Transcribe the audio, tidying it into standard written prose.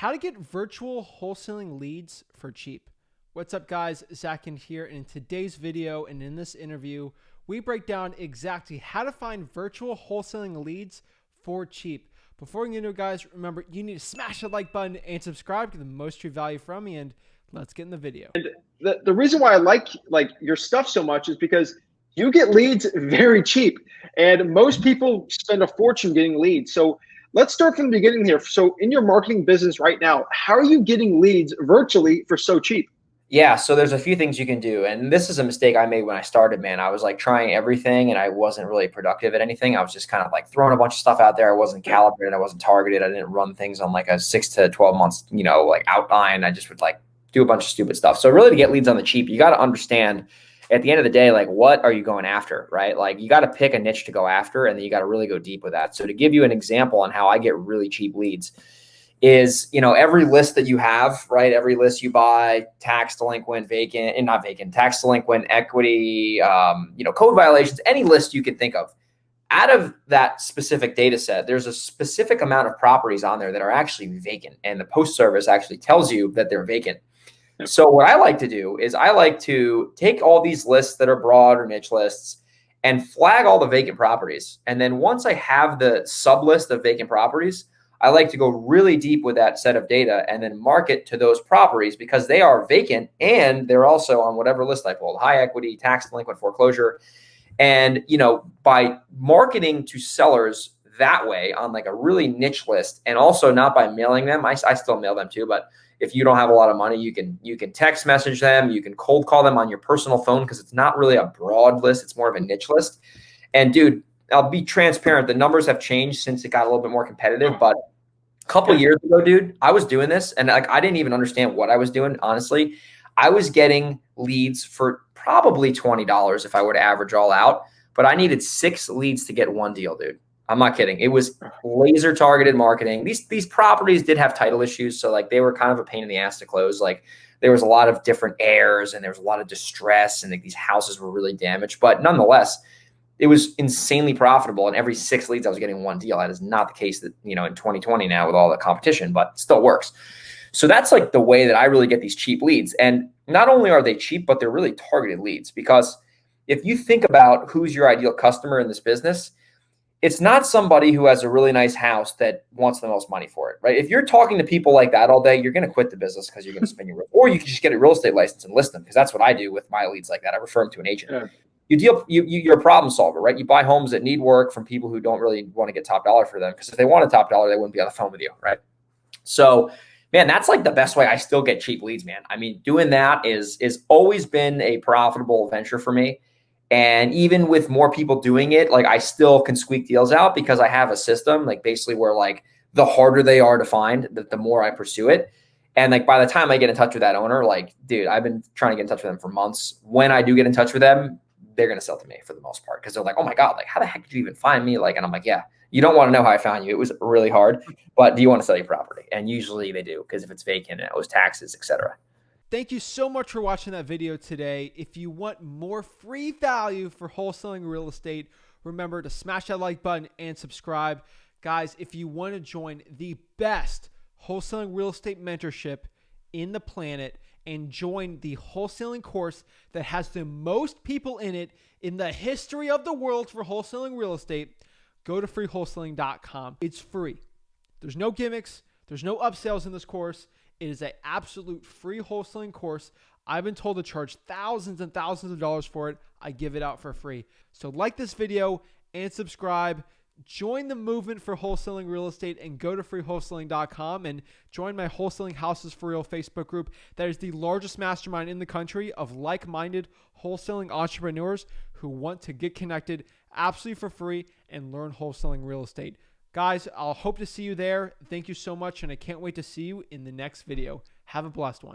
How to get virtual wholesaling leads for cheap. What's up, guys? Zach Ginn here, and in today's video and in this interview, we break down exactly how to find virtual wholesaling leads for cheap. Before we get into it, guys, remember you need to smash the like button and subscribe to get the most true value from me, and let's get in the video. The reason why I like your stuff so much is because you get leads very cheap, and most people spend a fortune getting leads. So let's start from the beginning here. So in your marketing business right now, how are you getting leads virtually for so cheap? Yeah, so there's a few things you can do. And this is a mistake I made when I started, man. I was like trying everything and I wasn't really productive at anything. I was just kind of like throwing a bunch of stuff out there. I wasn't calibrated. I wasn't targeted. I didn't run things on like a 6 to 12 months, like outline. I just would like do a bunch of stupid stuff. So really to get leads on the cheap, you got to understand at the end of the day, like what are you going after, right? Like you got to pick a niche to go after and then you got to really go deep with that. So to give you an example on how I get really cheap leads, is, every list that you have, right? Every list you buy, tax delinquent, vacant, and not vacant, tax delinquent, equity, code violations, any list you can think of. Out of that specific data set, there's a specific amount of properties on there that are actually vacant. And the post service actually tells you that they're vacant. So what I like to do is I like to take all these lists that are broad or niche lists and flag all the vacant properties. And then once I have the sub list of vacant properties, I like to go really deep with that set of data and then market to those properties because they are vacant and they're also on whatever list I pulled, high equity, tax delinquent, foreclosure. And, by marketing to sellers that way on like a really niche list and also not by mailing them, I still mail them too. But if you don't have a lot of money, you can text message them, you can cold call them on your personal phone because it's not really a broad list. It's more of a niche list. And dude, I'll be transparent. The numbers have changed since it got a little bit more competitive, but a couple of years ago, dude, I was doing this and like I didn't even understand what I was doing. Honestly, I was getting leads for probably $20 if I were to average all out, but I needed 6 leads to get one deal, dude. I'm not kidding. It was laser targeted marketing. These properties did have title issues, so like they were kind of a pain in the ass to close. Like there was a lot of different errors and there was a lot of distress and like these houses were really damaged, but nonetheless, it was insanely profitable. And every 6 leads, I was getting one deal. That is not the case that, in 2020 now with all the competition, but it still works. So that's like the way that I really get these cheap leads. And not only are they cheap, but they're really targeted leads. Because if you think about who's your ideal customer in this business, it's not somebody who has a really nice house that wants the most money for it, right? If you're talking to people like that all day, you're going to quit the business because you're going to spend your, or you can just get a real estate license and list them. Because that's what I do with my leads like that. I refer them to an agent. Yeah. You're a problem solver, right? You buy homes that need work from people who don't really want to get top dollar for them. Because if they want a top dollar, they wouldn't be on the phone with you, right? So, man, that's like the best way I still get cheap leads, man. I mean, doing that is always been a profitable venture for me. And even with more people doing it, like I still can squeak deals out because I have a system, like basically where like the harder they are to find, the more I pursue it. And like by the time I get in touch with that owner, like, dude, I've been trying to get in touch with them for months. When I do get in touch with them, they're going to sell to me for the most part because they're like, oh my God, like how the heck did you even find me? Like, and I'm like, yeah, you don't want to know how I found you. It was really hard, but do you want to sell your property? And usually they do because if it's vacant, it owes taxes, etc. Thank you so much for watching that video today. If you want more free value for wholesaling real estate, remember to smash that like button and subscribe. Guys, if you want to join the best wholesaling real estate mentorship in the planet and join the wholesaling course that has the most people in it in the history of the world for wholesaling real estate, go to freewholesaling.com. It's free. There's no gimmicks. There's no upsells in this course. It is an absolute free wholesaling course. I've been told to charge thousands and thousands of dollars for it. I give it out for free. So like this video and subscribe. Join the movement for wholesaling real estate and go to freewholesaling.com and join my Wholesaling Houses for Real Facebook group. That is the largest mastermind in the country of like-minded wholesaling entrepreneurs who want to get connected absolutely for free and learn wholesaling real estate. Guys, I'll hope to see you there. Thank you so much, and I can't wait to see you in the next video. Have a blessed one.